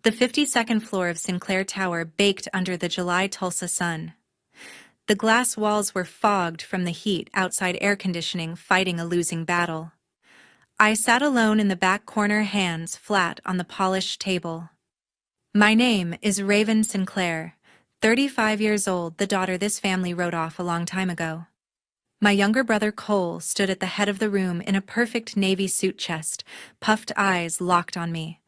The 52nd floor of Sinclair Tower baked under the July Tulsa sun. The glass walls were fogged from the heat, outside air conditioning fighting a losing battle. I sat alone in the back corner, hands flat on the polished table. My name is Raven Sinclair, 35 years old, the daughter this family wrote off a long time ago. My younger brother Cole stood at the head of the room in a perfect navy suit chest, puffed eyes locked on me.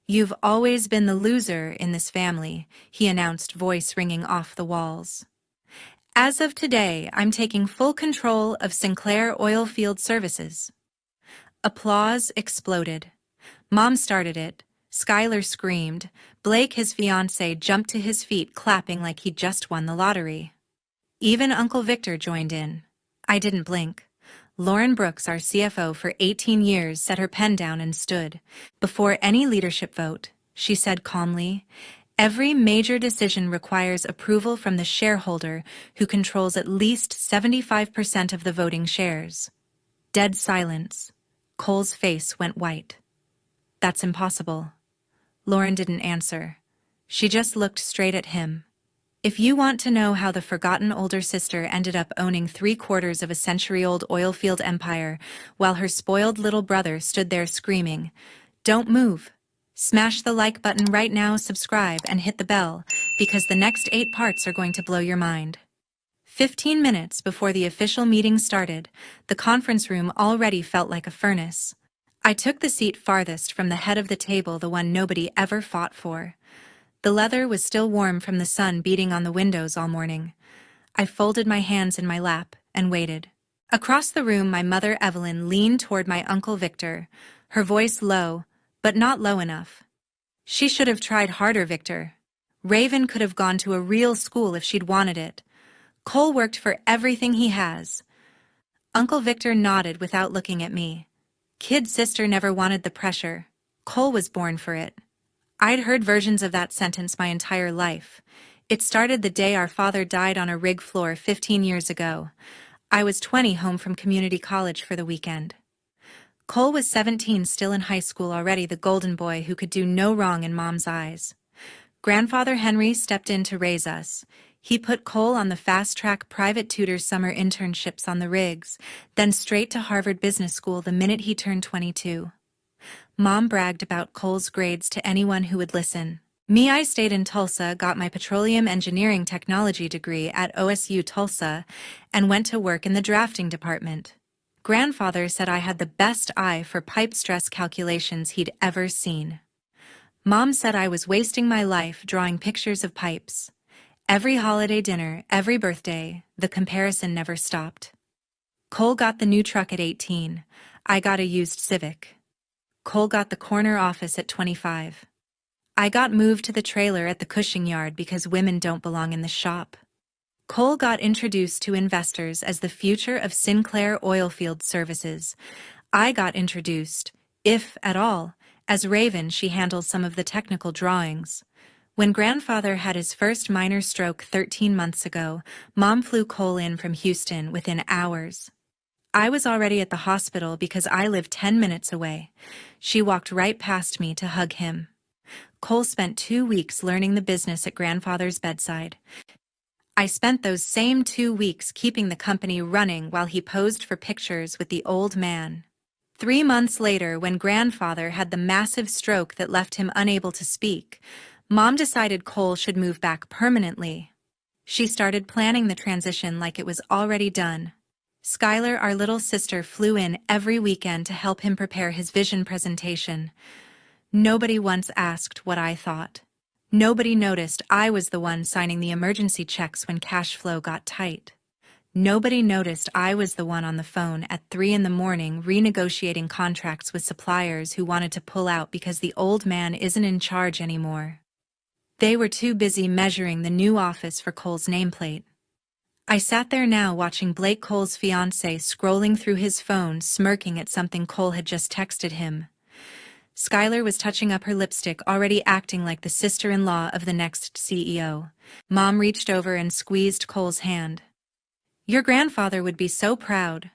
"You've always been the loser in this family," he announced, voice ringing off the walls. "As of today, I'm taking full control of Sinclair Oilfield Services." Applause exploded. Mom started it. Skylar screamed. Blake, his fiancé, jumped to his feet, clapping like he'd just won the lottery. Even Uncle Victor joined in. I didn't blink. Lauren Brooks, our CFO for 18 years, set her pen down and stood. "Before any leadership vote," she said calmly, "every major decision requires approval from the shareholder who controls at least 75% of the voting shares." Dead silence. Cole's face went white. "That's impossible." Lauren didn't answer. She just looked straight at him. "If you want to know how the forgotten older sister ended up owning 3/4 of a century-old oilfield empire while her spoiled little brother stood there screaming, don't move. Smash the like button right now, subscribe, and hit the bell, because the next 8 parts are going to blow your mind." 15 minutes before the official meeting started, the conference room already felt like a furnace. I took the seat farthest from the head of the table, the one nobody ever fought for. The leather was still warm from the sun beating on the windows all morning. I folded my hands in my lap and waited. Across the room, my mother Evelyn leaned toward my Uncle Victor, her voice low, but not low enough. "She should have tried harder, Victor. Raven could have gone to a real school if she'd wanted it. Cole worked for everything he has." Uncle Victor nodded without looking at me. "Kid sister never wanted the pressure. Cole was born for it." I'd heard versions of that sentence my entire life. It started the day our father died on a rig floor 15 years ago. I was 20, home from community college for the weekend. Cole was 17, still in high school, already the golden boy who could do no wrong in Mom's eyes. Grandfather Henry stepped in to raise us. He put Cole on the fast-track private tutor summer internships on the rigs, then straight to Harvard Business School the minute he turned 22. Mom bragged about Cole's grades to anyone who would listen. Me, I stayed in Tulsa, got my petroleum engineering technology degree at OSU Tulsa, and went to work in the drafting department. Grandfather said I had the best eye for pipe stress calculations he'd ever seen. Mom said I was wasting my life drawing pictures of pipes. Every holiday dinner, every birthday, the comparison never stopped. Cole got the new truck at 18. I got a used Civic. Cole got the corner office at 25. I got moved to the trailer at the Cushing yard because women don't belong in the shop. Cole got introduced to investors as the future of Sinclair Oilfield Services. I got introduced, if at all, as Raven. She handles some of the technical drawings. When Grandfather had his first minor stroke 13 months ago, Mom flew Cole in from Houston within hours. I was already at the hospital because I live 10 minutes away. She walked right past me to hug him. Cole spent 2 weeks learning the business at Grandfather's bedside. I spent those same 2 weeks keeping the company running while he posed for pictures with the old man. 3 months later, when Grandfather had the massive stroke that left him unable to speak, Mom decided Cole should move back permanently. She started planning the transition like it was already done. Skylar, our little sister, flew in every weekend to help him prepare his vision presentation. Nobody once asked what I thought. Nobody noticed I was the one signing the emergency checks when cash flow got tight. Nobody noticed I was the one on the phone at 3 in the morning renegotiating contracts with suppliers who wanted to pull out because the old man isn't in charge anymore. They were too busy measuring the new office for Cole's nameplate. I sat there now watching Blake, Cole's fiancé, scrolling through his phone, smirking at something Cole had just texted him. Skylar was touching up her lipstick, already acting like the sister-in-law of the next CEO. Mom reached over and squeezed Cole's hand. "Your grandfather would be so proud."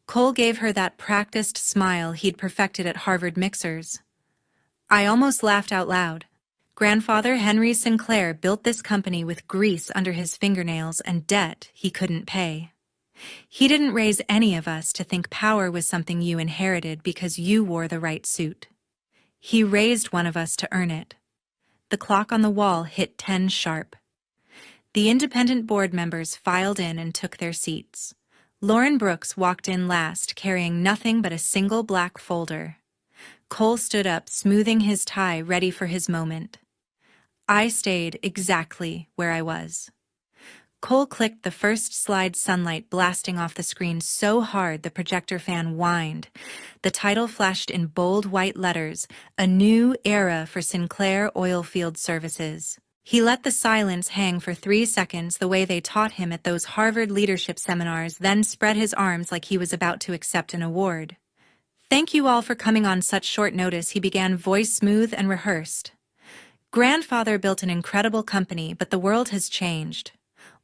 Cole gave her that practiced smile he'd perfected at Harvard mixers. I almost laughed out loud. Grandfather Henry Sinclair built this company with grease under his fingernails and debt he couldn't pay. He didn't raise any of us to think power was something you inherited because you wore the right suit. He raised one of us to earn it. The clock on the wall hit 10 sharp. The independent board members filed in and took their seats. Lauren Brooks walked in last, carrying nothing but a single black folder. Cole stood up, smoothing his tie, ready for his moment. I stayed exactly where I was. Cole clicked the first slide, sunlight blasting off the screen so hard the projector fan whined. The title flashed in bold white letters, "A New Era for Sinclair Oilfield Services." He let the silence hang for 3 seconds the way they taught him at those Harvard leadership seminars, then spread his arms like he was about to accept an award. "Thank you all for coming on such short notice," he began, voice smooth and rehearsed. "Grandfather built an incredible company, but the world has changed.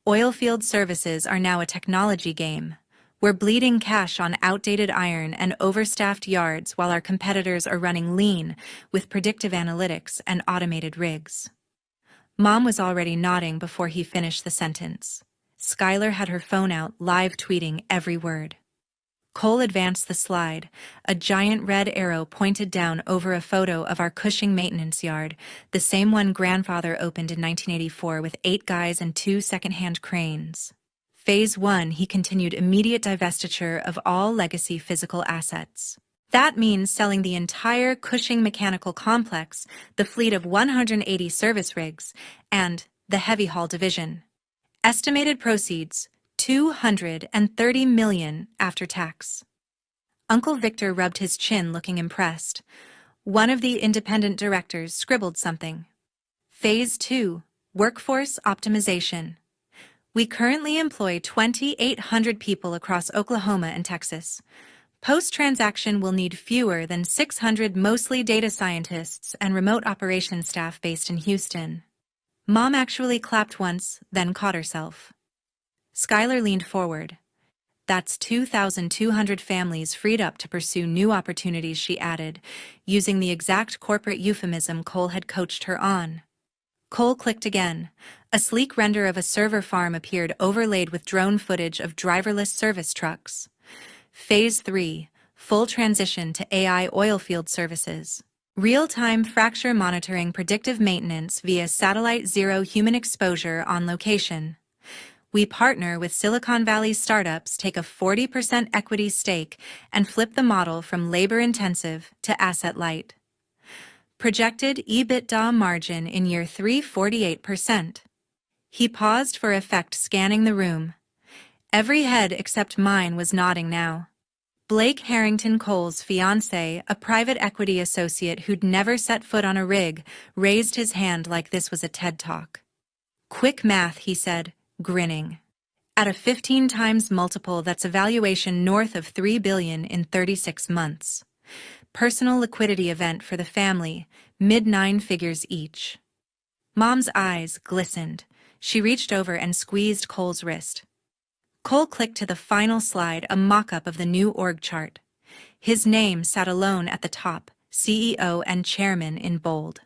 Oilfield services are now a technology game. We're bleeding cash on outdated iron and overstaffed yards while our competitors are running lean with predictive analytics and automated rigs." Mom was already nodding before he finished the sentence. Skylar had her phone out, live tweeting every word. Cole advanced the slide. A giant red arrow pointed down over a photo of our Cushing maintenance yard, the same one Grandfather opened in 1984 with 8 guys and 2 second-hand cranes. Phase 1, he continued, immediate divestiture of all legacy physical assets. That means selling the entire Cushing mechanical complex, the fleet of 180 service rigs, and the heavy haul division. Estimated proceeds, $230 million after tax. Uncle Victor rubbed his chin, looking impressed. One of the independent directors scribbled something. Phase 2, workforce optimization. We currently employ 2,800 people across Oklahoma and Texas. Post-transaction will need fewer than 600 mostly data scientists and remote operations staff based in Houston. Mom actually clapped once, then caught herself. Skylar leaned forward. That's 2,200 families freed up to pursue new opportunities, she added, using the exact corporate euphemism Cole had coached her on. Cole clicked again. A sleek render of a server farm appeared, overlaid with drone footage of driverless service trucks. Phase 3, full transition to AI oilfield services. Real-time fracture monitoring, predictive maintenance via satellite, zero human exposure on location. We partner with Silicon Valley startups, take a 40% equity stake, and flip the model from labor-intensive to asset-light. Projected EBITDA margin in year 3, 48%. He paused for effect, scanning the room. Every head except mine was nodding now. Blake Harrington, Cole's fiancé, a private equity associate who'd never set foot on a rig, raised his hand like this was a TED Talk. "Quick math," he said, grinning. "At a 15 times multiple, that's a valuation north of $3 billion in 36 months. Personal liquidity event for the family, mid-9 figures each." Mom's eyes glistened. She reached over and squeezed Cole's wrist. Cole clicked to the final slide, a mock-up of the new org chart. His name sat alone at the top, CEO and chairman in bold.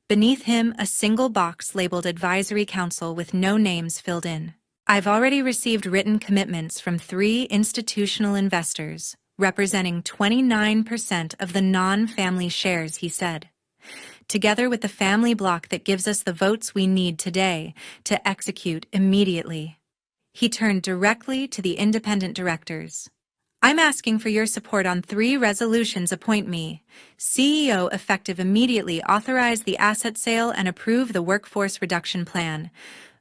Beneath him, a single box labeled Advisory Council with no names filled in. "I've already received written commitments from 3 institutional investors, representing 29% of the non-family shares," he said. "Together with the family block that gives us the votes we need today to execute immediately." He turned directly to the independent directors. "I'm asking for your support on 3 resolutions. Appoint me CEO effective immediately, authorize the asset sale, and approve the workforce reduction plan.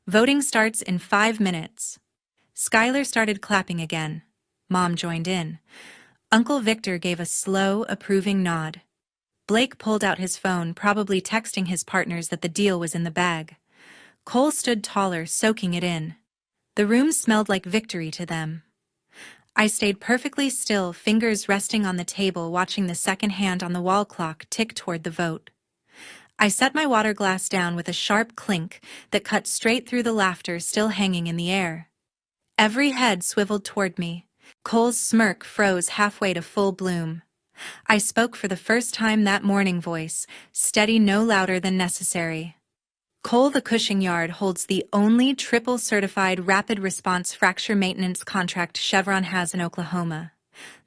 Voting starts in 5 minutes. Skylar started clapping again. Mom joined in. Uncle Victor gave a slow, approving nod. Blake pulled out his phone, probably texting his partners that the deal was in the bag. Cole stood taller, soaking it in. The room smelled like victory to them. I stayed perfectly still, fingers resting on the table, watching the second hand on the wall clock tick toward the vote. I set my water glass down with a sharp clink that cut straight through the laughter still hanging in the air. Every head swiveled toward me. Cole's smirk froze halfway to full bloom. I spoke for the first time that morning, voice, steady no louder than necessary. Cole the Cushing Yard holds the only triple-certified rapid response fracture maintenance contract Chevron has in Oklahoma.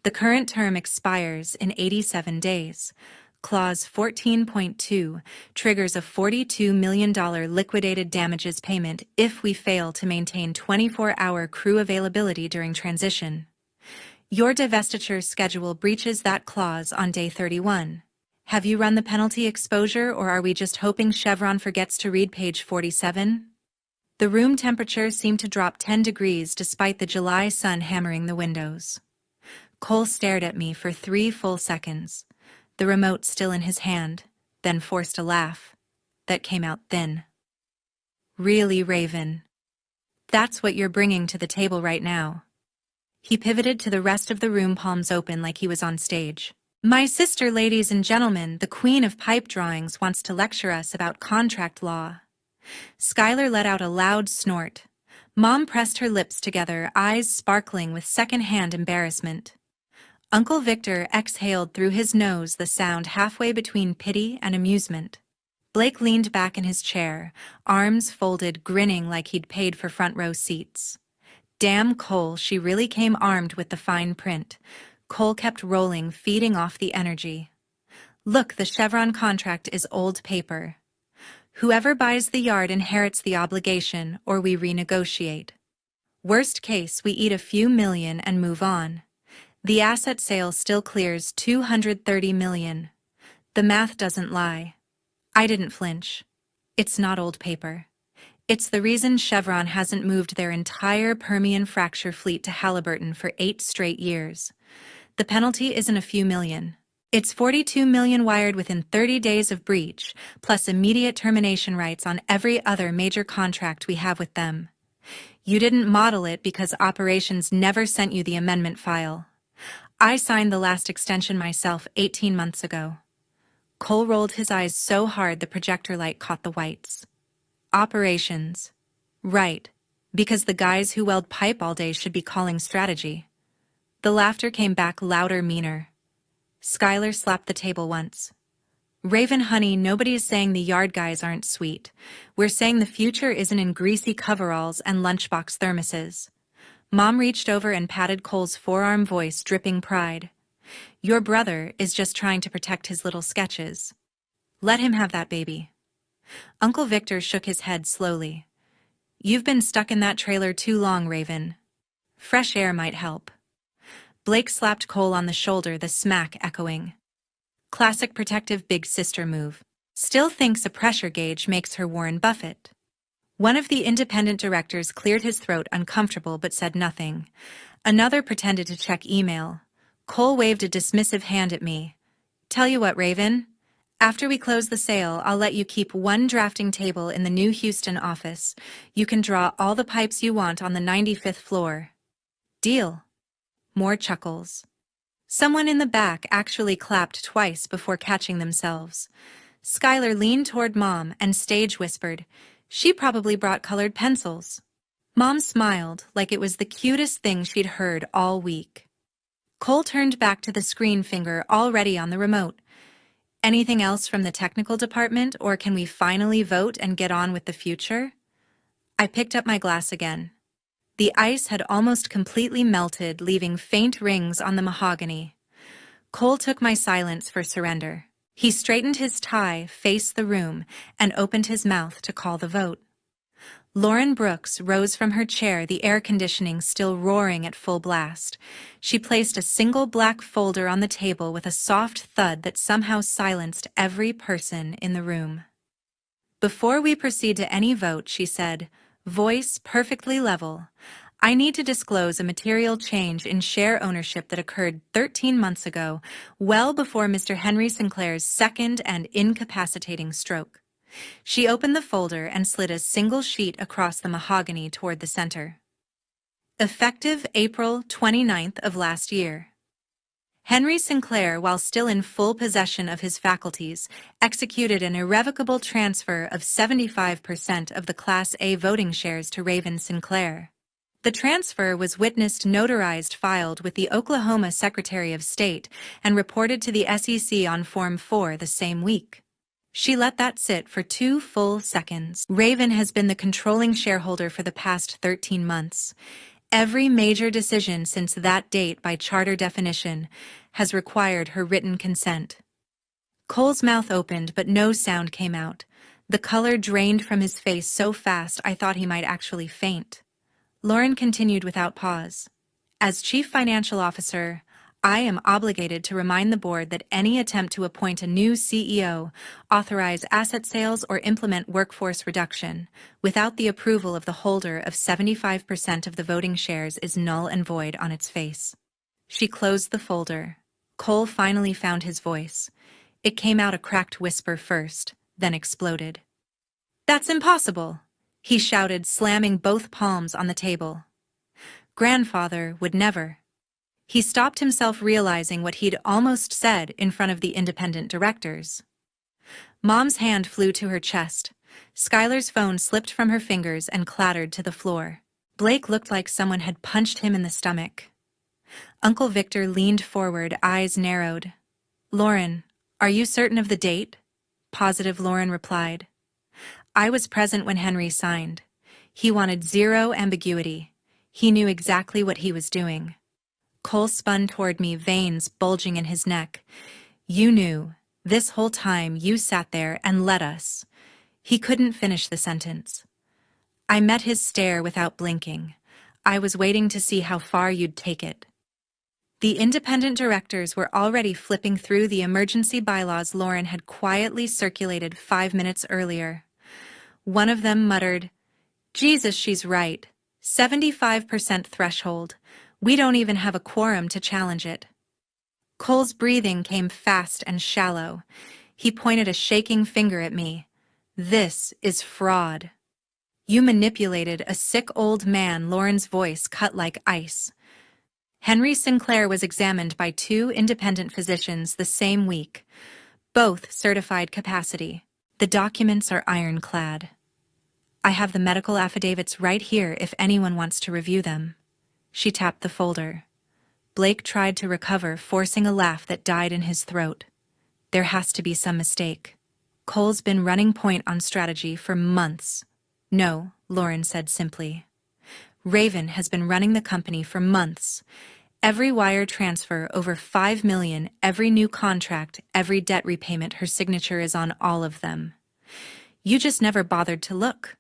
The current term expires in 87 days. Clause 14.2 triggers a $42 million liquidated damages payment if we fail to maintain 24-hour crew availability during transition. Your divestiture schedule breaches that clause on day 31. Have you run the penalty exposure, or are we just hoping Chevron forgets to read page 47? The room temperature seemed to drop 10 degrees despite the July sun hammering the windows. Cole stared at me for 3 full seconds, the remote still in his hand, then forced a laugh that came out thin. Really, Raven? That's what you're bringing to the table right now. He pivoted to the rest of the room, palms open like he was on stage. My sister, ladies and gentlemen, the queen of pipe drawings, wants to lecture us about contract law. Skylar let out a loud snort. Mom pressed her lips together, eyes sparkling with second-hand embarrassment. Uncle Victor exhaled through his nose, the sound halfway between pity and amusement. Blake leaned back in his chair, arms folded, grinning like he'd paid for front-row seats. Damn Cole, she really came armed with the fine print. Cole kept rolling, feeding off the energy. Look, the Chevron contract is old paper. Whoever buys the yard inherits the obligation, or we renegotiate. Worst case, we eat a few million and move on. The asset sale still clears $230 million. The math doesn't lie. I didn't flinch. It's not old paper. It's the reason Chevron hasn't moved their entire Permian fracture fleet to Halliburton for 8 straight years. The penalty isn't a few million. It's $42 million wired within 30 days of breach, plus immediate termination rights on every other major contract we have with them. You didn't model it because operations never sent you the amendment file. I signed the last extension myself 18 months ago. Cole rolled his eyes so hard the projector light caught the whites. Operations. Right, because the guys who weld pipe all day should be calling strategy. The laughter came back louder, meaner. Skylar slapped the table once. Raven, honey, nobody is saying the yard guys aren't sweet. We're saying the future isn't in greasy coveralls and lunchbox thermoses. Mom reached over and patted Cole's forearm, voice dripping pride. Your brother is just trying to protect his little sketches. Let him have that baby. Uncle Victor shook his head slowly. You've been stuck in that trailer too long, Raven. Fresh air might help. Blake slapped Cole on the shoulder, the smack echoing. Classic protective big sister move. Still thinks a pressure gauge makes her Warren Buffett. One of the independent directors cleared his throat, uncomfortable, but said nothing. Another pretended to check email. Cole waved a dismissive hand at me. Tell you what, Raven. After we close the sale, I'll let you keep one drafting table in the new Houston office. You can draw all the pipes you want on the 95th floor. Deal. More chuckles. Someone in the back actually clapped twice before catching themselves. Skylar leaned toward Mom and stage whispered, She probably brought colored pencils. Mom smiled like it was the cutest thing she'd heard all week. Cole turned back to the screen, finger already on the remote. Anything else from the technical department, or can we finally vote and get on with the future? I picked up my glass again. The ice had almost completely melted, leaving faint rings on the mahogany. Cole took my silence for surrender. He straightened his tie, faced the room, and opened his mouth to call the vote. Lauren Brooks rose from her chair, the air conditioning still roaring at full blast. She placed a single black folder on the table with a soft thud that somehow silenced every person in the room. Before we proceed to any vote, she said, voice perfectly level, I need to disclose a material change in share ownership that occurred 13 months ago, well before Mr. Henry Sinclair's second and incapacitating stroke. She opened the folder and slid a single sheet across the mahogany toward the center. Effective April 29th of last year. Henry Sinclair, while still in full possession of his faculties, executed an irrevocable transfer of 75% of the Class A voting shares to Raven Sinclair. The transfer was witnessed, notarized, filed with the Oklahoma Secretary of State, and reported to the SEC on Form 4 the same week. She let that sit for 2 full seconds. Raven has been the controlling shareholder for the past 13 months. Every major decision since that date by charter definition has required her written consent. Cole's mouth opened, but no sound came out. The color drained from his face so fast I thought he might actually faint. Lauren continued without pause. As Chief Financial Officer, I am obligated to remind the board that any attempt to appoint a new CEO, authorize asset sales, or implement workforce reduction without the approval of the holder of 75% of the voting shares is null and void on its face. She closed the folder. Cole finally found his voice. It came out a cracked whisper first, then exploded. "That's impossible!" he shouted, slamming both palms on the table. Grandfather would never. He stopped himself, realizing what he'd almost said in front of the independent directors. Mom's hand flew to her chest. Skylar's phone slipped from her fingers and clattered to the floor. Blake looked like someone had punched him in the stomach. Uncle Victor leaned forward, eyes narrowed. "Lauren, are you certain of the date?" "Positive," Lauren replied. "I was present when Henry signed. He wanted zero ambiguity. He knew exactly what he was doing." Cole spun toward me, veins bulging in his neck. "You knew. This whole time you sat there and let us." He couldn't finish the sentence. I met his stare without blinking. I was waiting to see how far you'd take it. The independent directors were already flipping through the emergency bylaws Lauren had quietly circulated 5 minutes earlier. One of them muttered, "Jesus, she's right. 75% threshold. We don't even have a quorum to challenge it." Cole's breathing came fast and shallow. He pointed a shaking finger at me. "This is fraud. You manipulated a sick old man." Lauren's voice cut like ice. Henry Sinclair was examined by 2 independent physicians the same week. Both certified capacity. The documents are ironclad. I have the medical affidavits right here if anyone wants to review them. She tapped the folder. Blake tried to recover, forcing a laugh that died in his throat. There has to be some mistake. Cole's been running point on strategy for months. "No," Lauren said simply. "Raven has been running the company for months. Every wire transfer, over $5 million, every new contract, every debt repayment, her signature is on all of them. You just never bothered to look."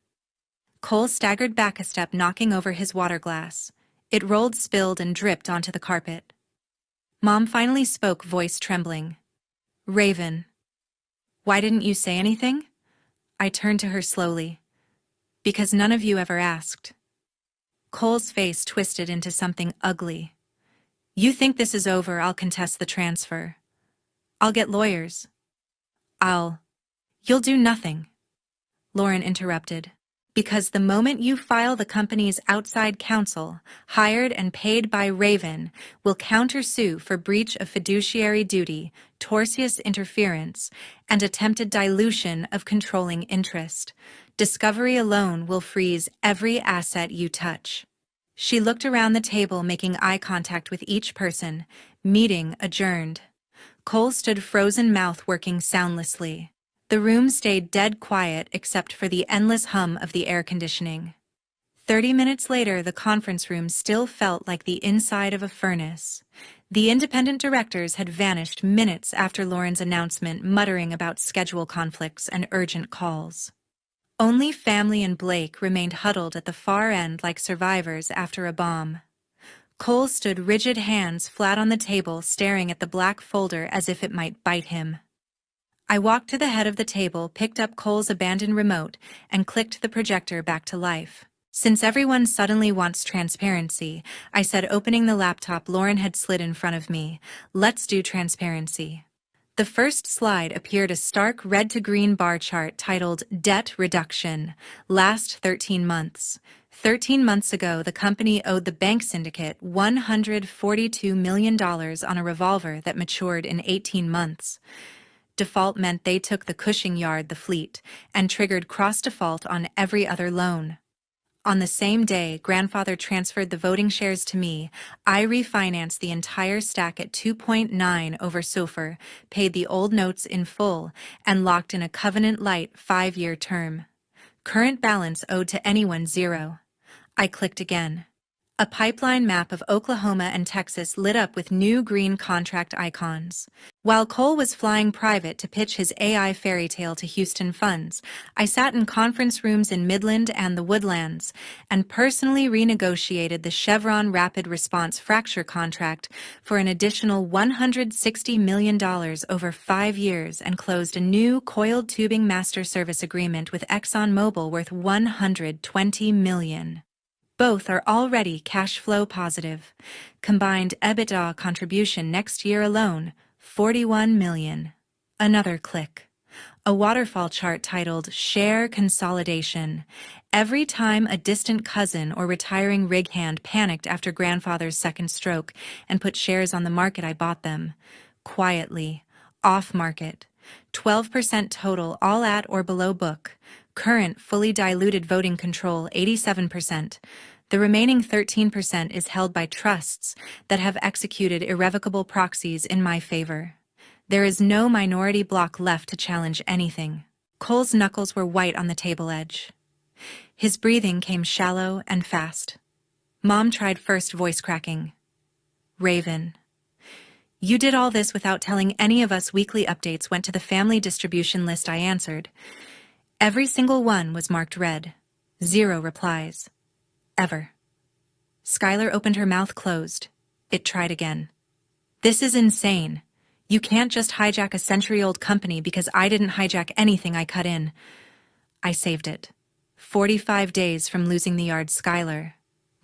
Cole staggered back a step, knocking over his water glass. It rolled, spilled, and dripped onto the carpet. Mom finally spoke, voice trembling. "Raven, why didn't you say anything?" I turned to her slowly. "Because none of you ever asked." Cole's face twisted into something ugly. "You think this is over? I'll contest the transfer. I'll get lawyers. You'll do nothing." Lauren interrupted. "Because the moment you file, the company's outside counsel, hired and paid by Raven, will countersue for breach of fiduciary duty, tortious interference, and attempted dilution of controlling interest. Discovery alone will freeze every asset you touch." She looked around the table, making eye contact with each person. Meeting adjourned. Cole stood, frozen mouth working soundlessly. The room stayed dead quiet except for the endless hum of the air conditioning. 30 minutes later, the conference room still felt like the inside of a furnace. The independent directors had vanished minutes after Lauren's announcement, muttering about schedule conflicts and urgent calls. Only family and Blake remained huddled at the far end like survivors after a bomb. Cole stood, rigid hands flat on the table, staring at the black folder as if it might bite him. I walked to the head of the table, picked up Cole's abandoned remote, and clicked the projector back to life. "Since everyone suddenly wants transparency," I said, opening the laptop Lauren had slid in front of me. "Let's do transparency." The first slide appeared, a stark red-to-green bar chart titled Debt Reduction, Last 13 Months. 13 months ago, the company owed the bank syndicate $142 million on a revolver that matured in 18 months. Default meant they took the Cushing Yard, the fleet, and triggered cross-default on every other loan. On the same day grandfather transferred the voting shares to me, I refinanced the entire stack at 2.9 over SOFR, paid the old notes in full, and locked in a covenant-light 5-year term. Current balance owed to anyone 0. I clicked again. A pipeline map of Oklahoma and Texas lit up with new green contract icons. While Cole was flying private to pitch his AI fairy tale to Houston funds, I sat in conference rooms in Midland and the Woodlands and personally renegotiated the Chevron Rapid Response Fracture contract for an additional $160 million over 5 years and closed a new coiled tubing master service agreement with ExxonMobil worth $120 million. Both are already cash flow positive. Combined EBITDA contribution next year alone, $41 million. Another click. A waterfall chart titled Share Consolidation. Every time a distant cousin or retiring rig hand panicked after grandfather's second stroke and put shares on the market, I bought them. Quietly. Off market. 12% total, all at or below book. Current fully diluted voting control, 87%. The remaining 13% is held by trusts that have executed irrevocable proxies in my favor. There is no minority bloc left to challenge anything. Cole's knuckles were white on the table edge. His breathing came shallow and fast. Mom tried first, voice cracking. Raven. You did all this without telling any of us. Weekly updates went to the family distribution list, I answered. Every single one was marked red. 0 replies. Ever. Skylar opened her mouth closed. It tried again. This is insane. You can't just hijack a century-old company because I didn't hijack anything I cut in. I saved it. 45 days from losing the yard, Skylar.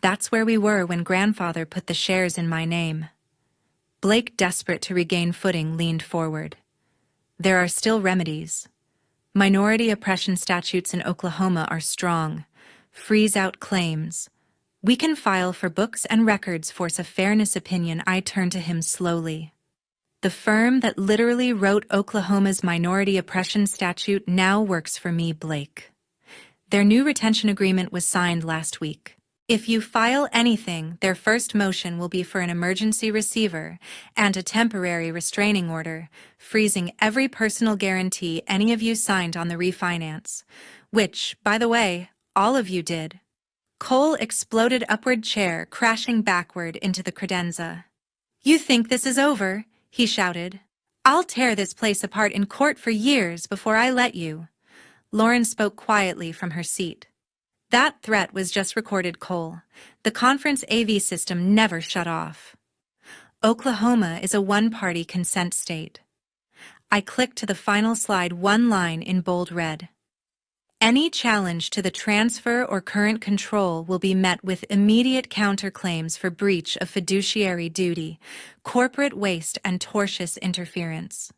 That's where we were when grandfather put the shares in my name. Blake, desperate to regain footing, leaned forward. There are still remedies. Minority oppression statutes in Oklahoma are strong. Freeze out claims. We can file for books and records, force a fairness opinion. I turned to him slowly. The firm that literally wrote Oklahoma's minority oppression statute now works for me, Blake. Their new retention agreement was signed last week. If you file anything, their first motion will be for an emergency receiver and a temporary restraining order, freezing every personal guarantee any of you signed on the refinance, which, by the way, all of you did. Cole exploded upward chair, crashing backward into the credenza. You think this is over? He shouted. I'll tear this place apart in court for years before I let you. Lauren spoke quietly from her seat. That threat was just recorded, Cole. The conference AV system never shut off. Oklahoma is a one-party consent state. I clicked to the final slide, one line in bold red. Any challenge to the transfer or current control will be met with immediate counterclaims for breach of fiduciary duty, corporate waste, and tortious interference.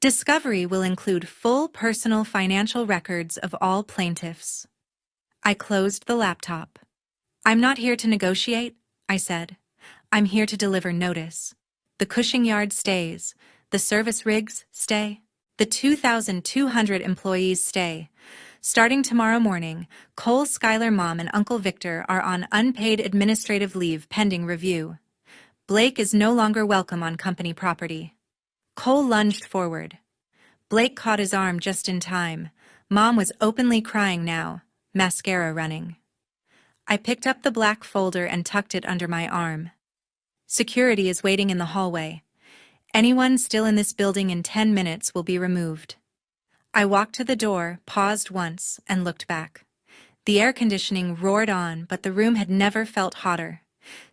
Discovery will include full personal financial records of all plaintiffs. I closed the laptop. I'm not here to negotiate, I said. I'm here to deliver notice. The Cushing yard stays. The service rigs stay. The 2,200 employees stay. Starting tomorrow morning, Cole, Skylar, Mom, and Uncle Victor are on unpaid administrative leave pending review. Blake is no longer welcome on company property. Cole lunged forward. Blake caught his arm just in time. Mom was openly crying now, mascara running. I picked up the black folder and tucked it under my arm. Security is waiting in the hallway. Anyone still in this building in 10 minutes will be removed. I walked to the door, paused once, and looked back. The air conditioning roared on, but the room had never felt hotter.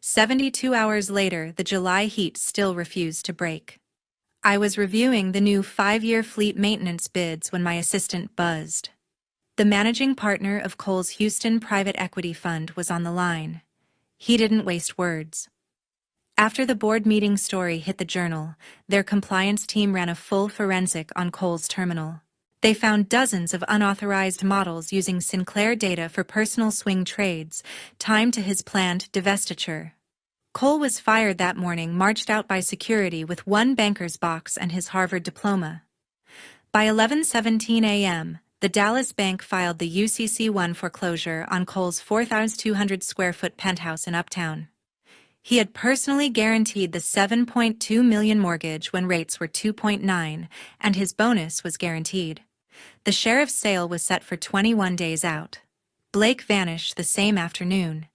72 hours later, the July heat still refused to break. I was reviewing the new 5-year fleet maintenance bids when my assistant buzzed. The managing partner of Cole's Houston private equity fund was on the line. He didn't waste words. After the board meeting story hit the Journal, their compliance team ran a full forensic on Cole's terminal. They found dozens of unauthorized models using Sinclair data for personal swing trades, timed to his planned divestiture. Cole was fired that morning, marched out by security with one banker's box and his Harvard diploma. By 11:17 a.m., The Dallas bank filed the UCC-1 foreclosure on Cole's 4,200 square foot penthouse in Uptown. He had personally guaranteed the $7.2 million mortgage when rates were 2.9, and his bonus was guaranteed. The sheriff's sale was set for 21 days out. Blake vanished the same afternoon.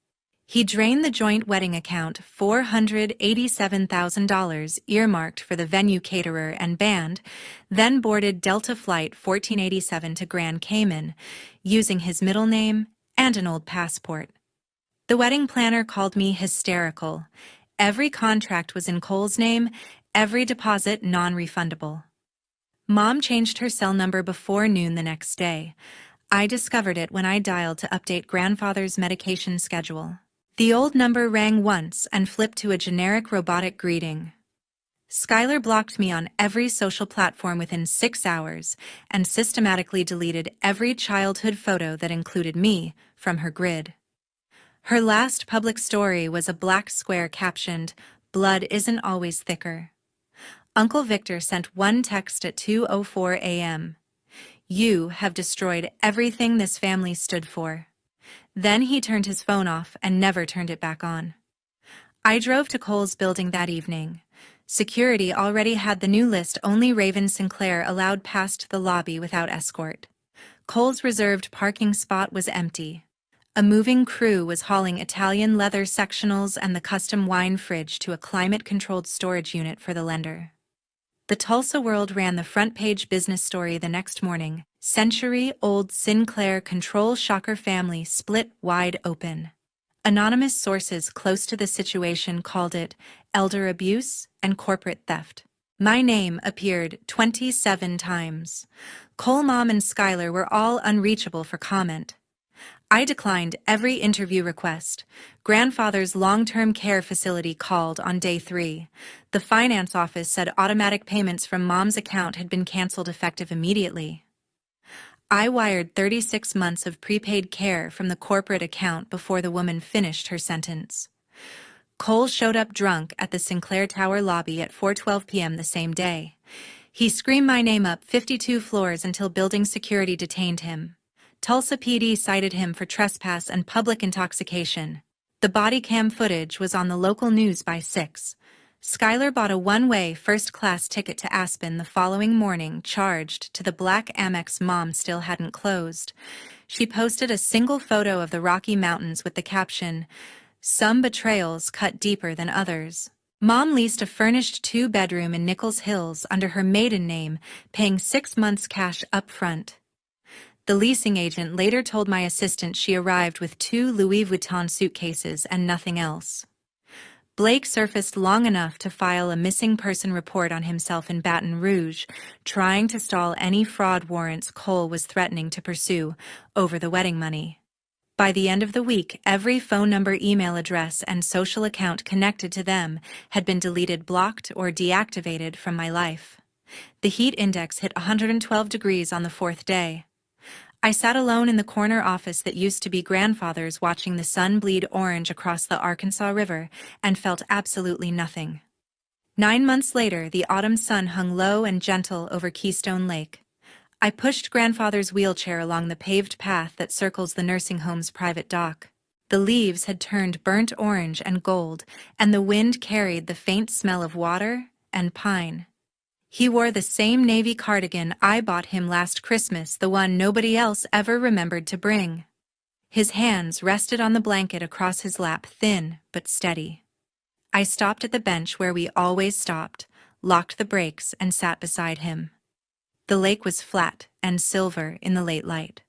He drained the joint wedding account $487,000 earmarked for the venue caterer and band, then boarded Delta Flight 1487 to Grand Cayman, using his middle name and an old passport. The wedding planner called me hysterical. Every contract was in Cole's name, every deposit non-refundable. Mom changed her cell number before noon the next day. I discovered it when I dialed to update grandfather's medication schedule. The old number rang once and flipped to a generic robotic greeting. Skylar blocked me on every social platform within 6 hours and systematically deleted every childhood photo that included me from her grid. Her last public story was a black square captioned, "Blood isn't always thicker." Uncle Victor sent one text at 2:04 a.m. "You have destroyed everything this family stood for." Then he turned his phone off and never turned it back on. I drove to Cole's building that evening. Security already had the new list only Raven Sinclair allowed past the lobby without escort. Cole's reserved parking spot was empty. A moving crew was hauling Italian leather sectionals and the custom wine fridge to a climate-controlled storage unit for the lender. The Tulsa World ran the front-page business story the next morning. Century-old Sinclair control shocker family split wide open. Anonymous sources close to the situation called it elder abuse and corporate theft. My name appeared 27 times. Cole, Mom, and Skylar were all unreachable for comment. I declined every interview request. Grandfather's long-term care facility called on day 3. The finance office said automatic payments from Mom's account had been canceled effective immediately. I wired 36 months of prepaid care from the corporate account before the woman finished her sentence. Cole showed up drunk at the Sinclair Tower lobby at 4:12 p.m. the same day. He screamed my name up 52 floors until building security detained him. Tulsa PD cited him for trespass and public intoxication. The body cam footage was on the local news by 6. Skylar bought a one-way first-class ticket to Aspen the following morning, charged to the black Amex Mom still hadn't closed. She posted a single photo of the Rocky Mountains with the caption, "Some betrayals cut deeper than others." Mom leased a furnished 2-bedroom in Nichols Hills under her maiden name, paying 6 months cash up front. The leasing agent later told my assistant she arrived with 2 Louis Vuitton suitcases and nothing else. Blake surfaced long enough to file a missing person report on himself in Baton Rouge, trying to stall any fraud warrants Cole was threatening to pursue over the wedding money. By the end of the week, every phone number, email address, and social account connected to them had been deleted, blocked, or deactivated from my life. The heat index hit 112 degrees on the 4th day. I sat alone in the corner office that used to be grandfather's, watching the sun bleed orange across the Arkansas River, and felt absolutely nothing. 9 months later, the autumn sun hung low and gentle over Keystone Lake. I pushed grandfather's wheelchair along the paved path that circles the nursing home's private dock. The leaves had turned burnt orange and gold, and the wind carried the faint smell of water and pine. He wore the same navy cardigan I bought him last Christmas, the one nobody else ever remembered to bring. His hands rested on the blanket across his lap, thin but steady. I stopped at the bench where we always stopped, locked the brakes, and sat beside him. The lake was flat and silver in the late light.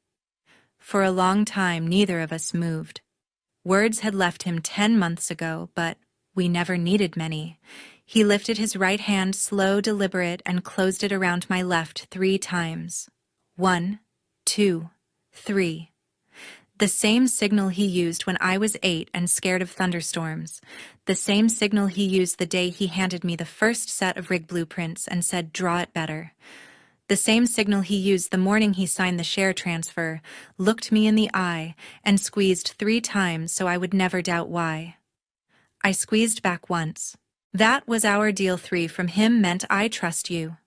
For a long time, neither of us moved. Words had left him 10 months ago, but we never needed many. He lifted his right hand, slow, deliberate, and closed it around my left 3 times. 1, 2, 3. The same signal he used when I was 8 and scared of thunderstorms. The same signal he used the day he handed me the first set of rig blueprints and said, "Draw it better." The same signal he used the morning he signed the share transfer, looked me in the eye, and squeezed 3 times so I would never doubt why. I squeezed back once. That was our deal. 3 from him meant I trust you.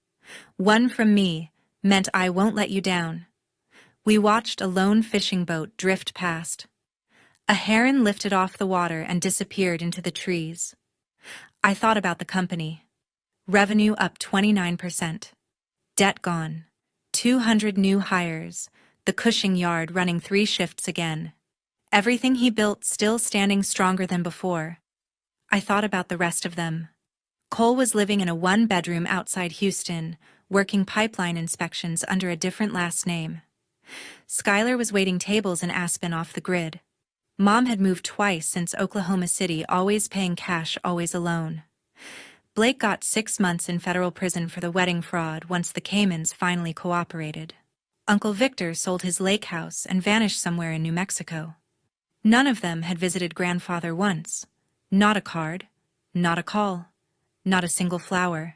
1 from me meant I won't let you down. We watched a lone fishing boat drift past. A heron lifted off the water and disappeared into the trees. I thought about the company. Revenue up 29%. Debt gone. 200 new hires. The Cushing yard running 3 shifts again. Everything he built still standing stronger than before. I thought about the rest of them. Cole was living in a 1-bedroom outside Houston, working pipeline inspections under a different last name. Skylar was waiting tables in Aspen off the grid. Mom had moved twice since Oklahoma City, always paying cash, always alone. Blake got 6 months in federal prison for the wedding fraud once the Caymans finally cooperated. Uncle Victor sold his lake house and vanished somewhere in New Mexico. None of them had visited grandfather once. Not a card, not a call, not a single flower.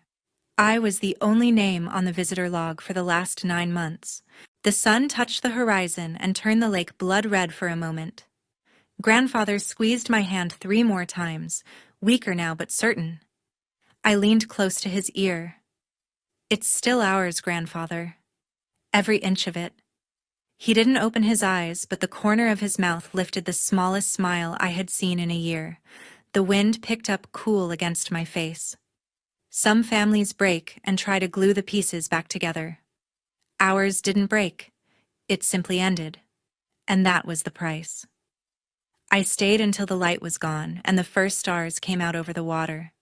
I was the only name on the visitor log for the last 9 months. The sun touched the horizon and turned the lake blood red for a moment. Grandfather squeezed my hand 3 more times, weaker now but certain. I leaned close to his ear. "It's still ours, grandfather. Every inch of it." He didn't open his eyes, but the corner of his mouth lifted the smallest smile I had seen in a year. The wind picked up cool against my face. Some families break and try to glue the pieces back together. Ours didn't break. It simply ended. And that was the price. I stayed until the light was gone and the first stars came out over the water.